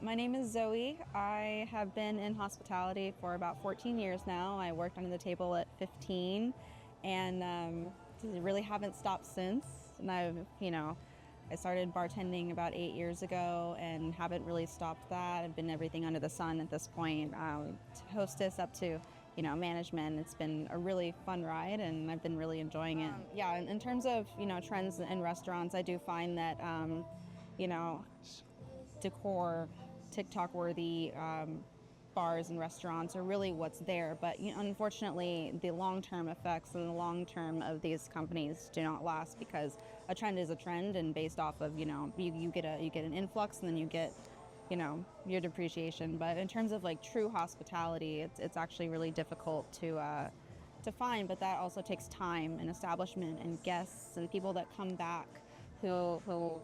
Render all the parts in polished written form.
My name is Zoe. I have been in hospitality for about 14 years now. I worked under the table at 15 and really haven't stopped since. And I started bartending about 8 years ago and haven't really stopped that. I've been everything under the sun at this point, hostess up to management. It's been a really fun ride, and I've been really enjoying it. Yeah, in terms of trends in restaurants, I do find that decor, TikTok-worthy bars and restaurants are really what's there. But unfortunately, the long-term effects and the long-term of these companies do not last, because a trend is a trend, and based off of you get an influx, and then you get your depreciation. But in terms of like true hospitality, it's actually really difficult to find. But that also takes time and establishment and guests and people that come back who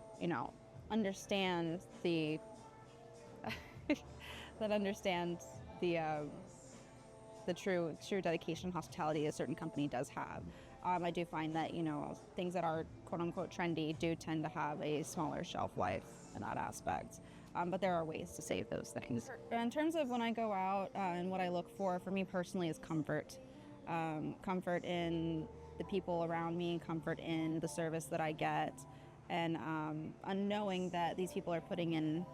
understand the that understand the true dedication and hospitality a certain company does have. I do find that things that are quote unquote trendy do tend to have a smaller shelf life in that aspect. But there are ways to save those things. In terms of when I go out and what I look for me personally is comfort. Comfort in the people around me, comfort in the service that I get, and knowing that these people are putting in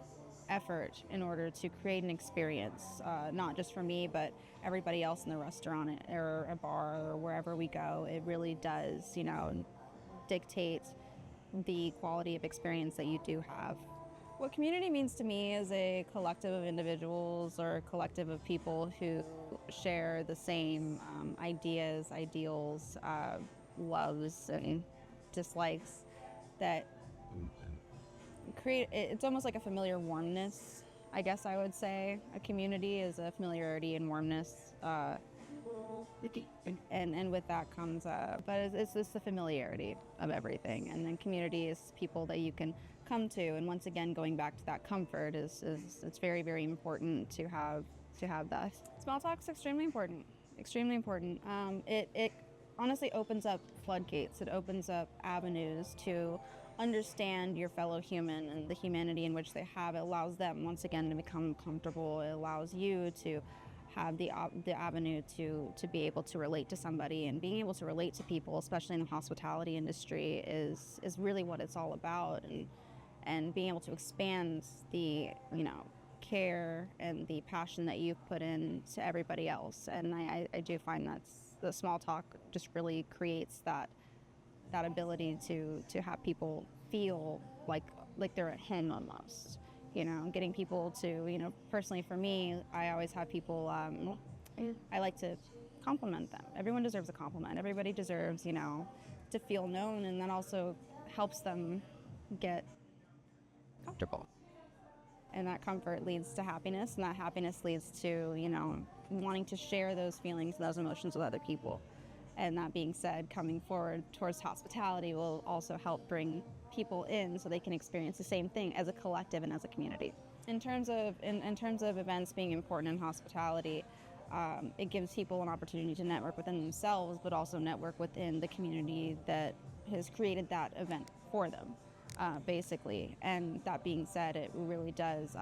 effort in order to create an experience, not just for me, but everybody else in the restaurant or a bar or wherever we go. It really does, dictate the quality of experience that you do have. What community means to me is a collective of individuals or a collective of people who share the same ideas, ideals, loves, and dislikes that create. It's almost like a familiar warmness, I guess I would say. A community is a familiarity and warmness, and with that comes but it's the familiarity of everything. And then community is people that you can come to, and once again going back to that comfort is it's very, very important to have that. Small talk's extremely important. It honestly opens up floodgates. It opens up avenues to understand your fellow human and the humanity in which they have. It allows them once again to become comfortable. It allows you to have the avenue to be able to relate to somebody, and being able to relate to people, especially in the hospitality industry, is really what it's all about. And being able to expand the care and the passion that you've put in to everybody else. And I do find that the small talk just really creates that ability to have people feel like they're at home almost. Getting people to, personally for me, I always have people, I like to compliment them. Everyone deserves a compliment. Everybody deserves, to feel known, and that also helps them get comfortable. And that comfort leads to happiness, and that happiness leads to, wanting to share those feelings and those emotions with other people. And that being said, coming forward towards hospitality will also help bring people in so they can experience the same thing as a collective and as a community. In terms of events being important in hospitality, it gives people an opportunity to network within themselves, but also network within the community that has created that event for them, basically. And that being said, it really does,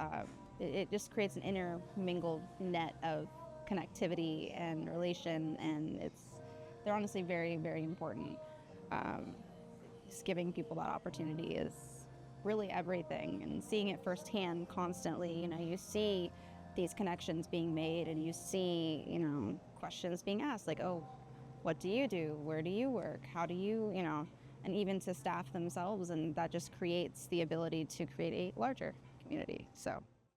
it just creates an intermingled net of connectivity and relation, and they're honestly very, very important. Just giving people that opportunity is really everything, and seeing it firsthand constantly. You see these connections being made, and you see, questions being asked like, oh, what do you do? Where do you work? How do you, and even to staff themselves, and that just creates the ability to create a larger community. So.